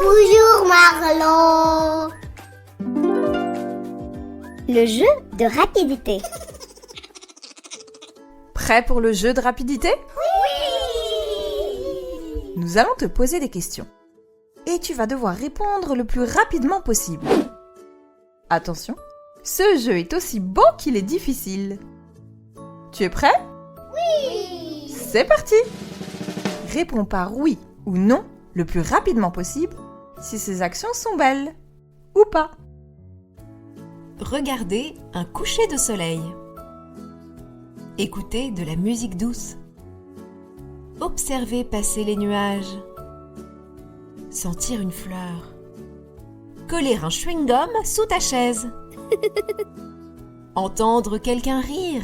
Bonjour Marlon. Le jeu de rapidité. Prêt pour le jeu de rapidité? Oui. Nous allons te poser des questions. Et tu vas devoir répondre le plus rapidement possible. Attention, ce jeu est aussi beau qu'il est difficile. Tu es prêt? Oui. C'est parti! Réponds par oui ou non le plus rapidement possible si ces actions sont belles ou pas. Regardez un coucher de soleil. Écoutez de la musique douce. Observez passer les nuages. Sentir une fleur. Coller un chewing-gum sous ta chaise. Entendre quelqu'un rire.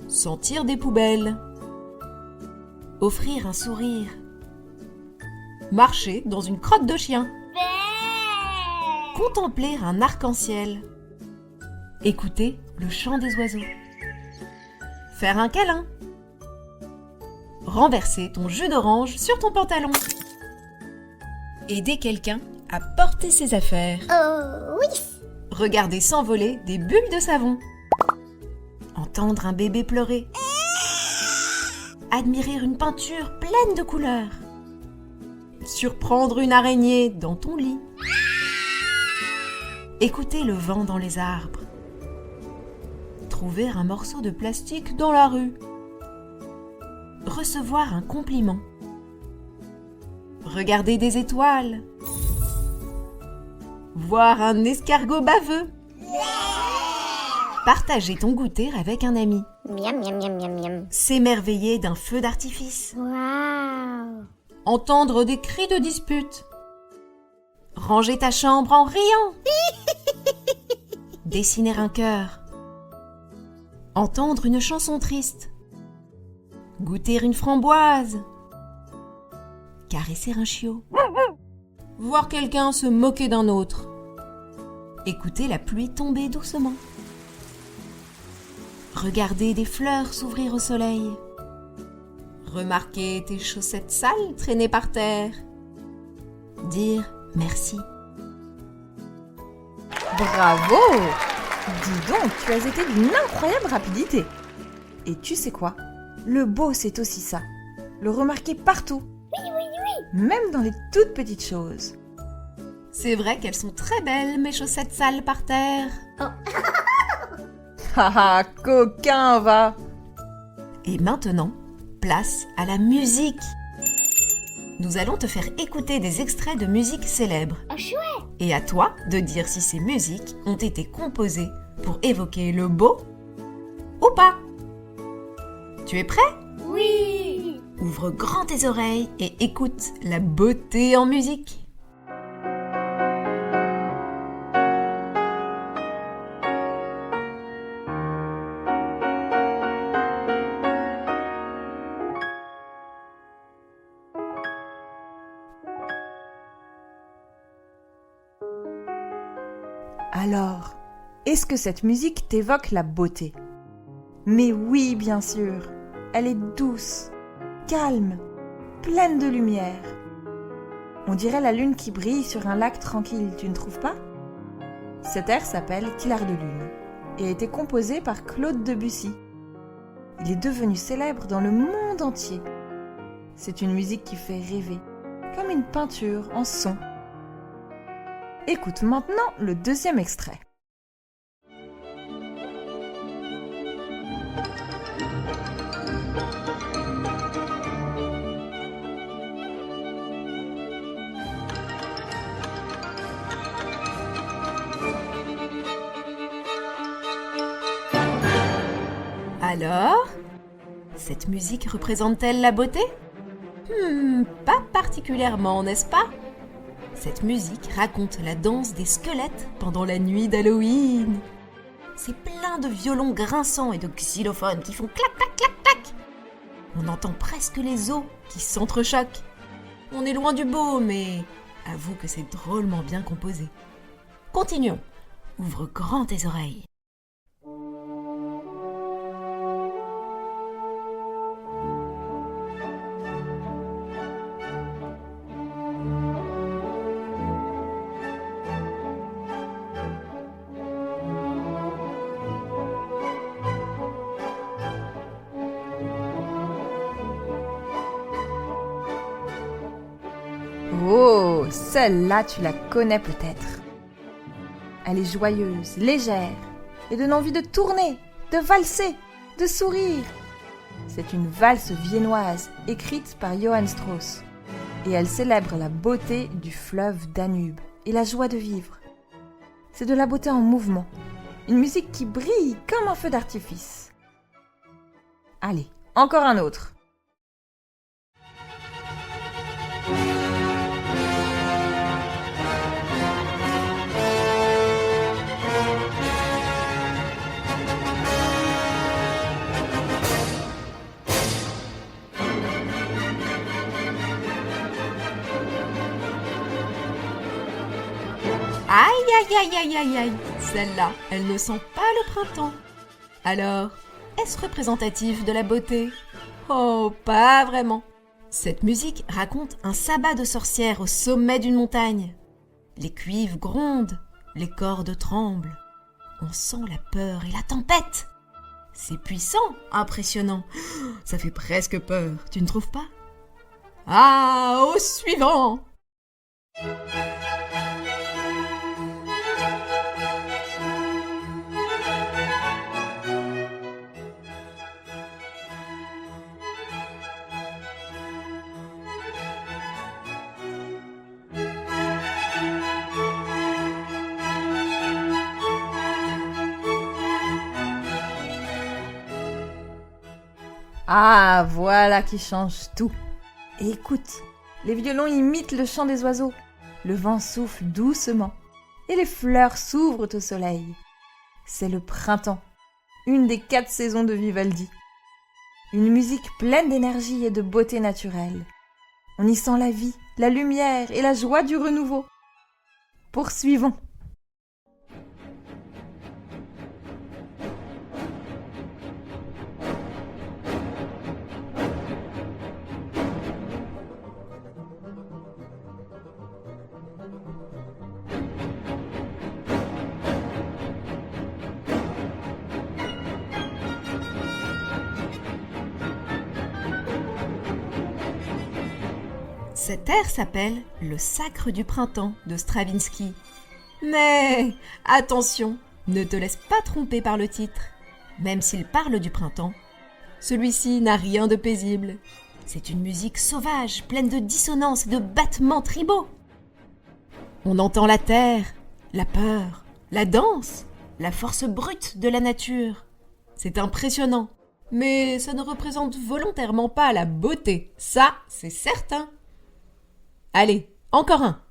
Sentir des poubelles. Offrir un sourire. Marcher dans une crotte de chien. Contempler un arc-en-ciel. Écouter le chant des oiseaux. Faire un câlin. Renverser ton jus d'orange sur ton pantalon. Aider quelqu'un à porter ses affaires. Oui. Regarder s'envoler des bulles de savon. Entendre un bébé pleurer. Admirer une peinture pleine de couleurs. Surprendre une araignée dans ton lit. Écouter le vent dans les arbres. Trouver un morceau de plastique dans la rue. Recevoir un compliment. Regarder des étoiles. Voir un escargot baveux. Partager ton goûter avec un ami. Miam miam miam miam miam. S'émerveiller d'un feu d'artifice. Waouh. Entendre des cris de dispute. Ranger ta chambre en riant. Dessiner un cœur. Entendre une chanson triste. Goûter une framboise. Caresser un chiot. Voir quelqu'un se moquer d'un autre. Écouter la pluie tomber doucement. Regarder des fleurs s'ouvrir au soleil. Remarquer tes chaussettes sales traînées par terre. Dire merci. Bravo! Dis donc, tu as été d'une incroyable rapidité. Et tu sais quoi? Le beau, c'est aussi ça. Le remarquer partout. Même dans les toutes petites choses. C'est vrai qu'elles sont très belles, mes chaussettes sales par terre. Haha, coquin, va! Et maintenant, place à la musique. Nous allons te faire écouter des extraits de musique célèbres. Oh, chouette. Et à toi de dire si ces musiques ont été composées pour évoquer le beau ou pas. Tu es prêt? Oui. Ouvre grand tes oreilles et écoute la beauté en musique. Alors, est-ce que cette musique t'évoque la beauté? Mais oui, bien sûr. Elle est douce, calme, pleine de lumière. On dirait la lune qui brille sur un lac tranquille, tu ne trouves pas? Cet air s'appelle Clair de lune et a été composé par Claude Debussy. Il est devenu célèbre dans le monde entier. C'est une musique qui fait rêver, comme une peinture en son. Écoute maintenant le deuxième extrait. Alors, cette musique représente-t-elle la beauté? Pas particulièrement, n'est-ce pas? Cette musique raconte la danse des squelettes pendant la nuit d'Halloween. C'est plein de violons grinçants et de xylophones qui font clac, clac, clac, clac. On entend presque les os qui s'entrechoquent. On est loin du beau, mais avoue que c'est drôlement bien composé. Continuons. Ouvre grand tes oreilles. celle-là, tu la connais peut-être. Elle est joyeuse, légère, et donne envie de tourner, de valser, de sourire. C'est une valse viennoise écrite par Johann Strauss. Et elle célèbre la beauté du fleuve Danube et la joie de vivre. C'est de la beauté en mouvement, une musique qui brille comme un feu d'artifice. Allez, encore un autre. Aïe, aïe, aïe, aïe, aïe, aïe. Celle-là, elle ne sent pas le printemps. Alors, est-ce représentatif de la beauté? Oh, pas vraiment. Cette musique raconte un sabbat de sorcières au sommet d'une montagne. Les cuivres grondent, les cordes tremblent. On sent la peur et la tempête. C'est puissant, impressionnant. Ça fait presque peur, tu ne trouves pas? Ah, au suivant! Ah, voilà qui change tout. Et écoute, les violons imitent le chant des oiseaux. Le vent souffle doucement et les fleurs s'ouvrent au soleil. C'est le printemps, une des 4 saisons de Vivaldi. Une musique pleine d'énergie et de beauté naturelle. On y sent la vie, la lumière et la joie du renouveau. Poursuivons. Cet air s'appelle Le Sacre du Printemps de Stravinsky. Mais attention, ne te laisse pas tromper par le titre. Même s'il parle du printemps, celui-ci n'a rien de paisible. C'est une musique sauvage, pleine de dissonances et de battements tribaux. On entend la terre, la peur, la danse, la force brute de la nature. C'est impressionnant, mais ça ne représente volontairement pas la beauté, ça c'est certain. Allez, encore un.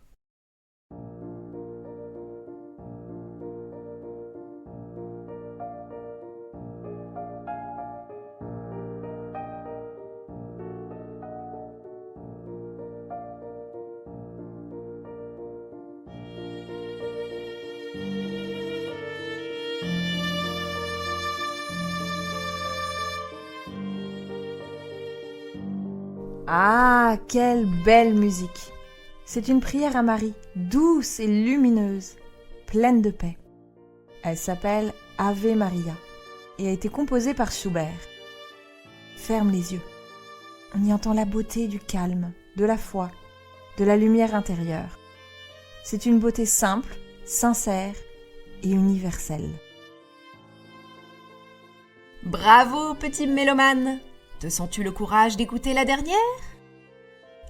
Ah, quelle belle musique! C'est une prière à Marie, douce et lumineuse, pleine de paix. Elle s'appelle Ave Maria et a été composée par Schubert. Ferme les yeux. On y entend la beauté du calme, de la foi, de la lumière intérieure. C'est une beauté simple, sincère et universelle. Bravo, petit mélomane! Te sens-tu le courage d'écouter la dernière?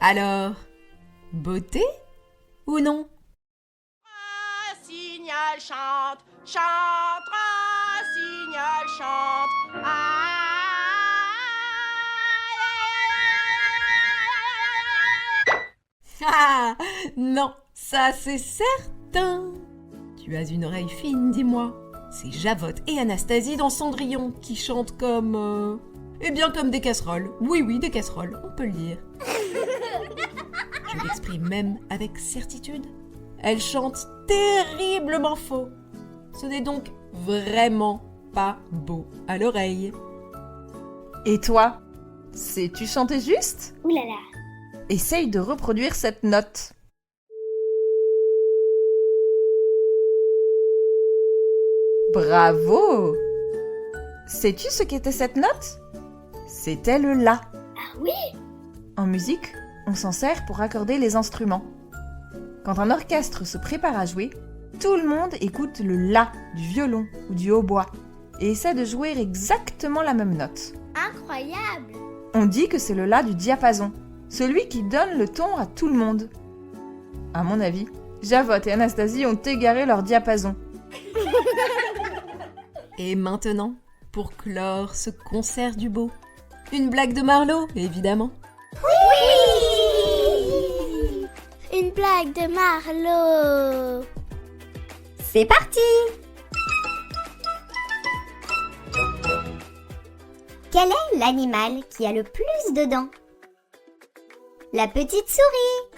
Alors, beauté ou non? Rossignol chante, chante, Rossignol chante. Ah, non, ça c'est certain. Tu as une oreille fine, dis-moi. C'est Javotte et Anastasie dans Cendrillon qui chantent comme... Eh bien comme des casseroles. Oui, oui, des casseroles, on peut le dire. Je l'exprime même avec certitude. Elle chante terriblement faux. Ce n'est donc vraiment pas beau à l'oreille. Et toi, sais-tu chanter juste? Ouh là là. Essaye de reproduire cette note. Bravo! Sais-tu ce qu'était cette note? C'était le La. Ah oui? En musique, on s'en sert pour accorder les instruments. Quand un orchestre se prépare à jouer, tout le monde écoute le La du violon ou du hautbois et essaie de jouer exactement la même note. Incroyable! On dit que c'est le La du diapason, celui qui donne le ton à tout le monde. À mon avis, Javotte et Anastasie ont égaré leur diapason. Et maintenant, pour clore ce concert du beau, une blague de Marlowe, évidemment. Oui! Une blague de Marlowe! C'est parti! Quel est l'animal qui a le plus de dents? La petite souris!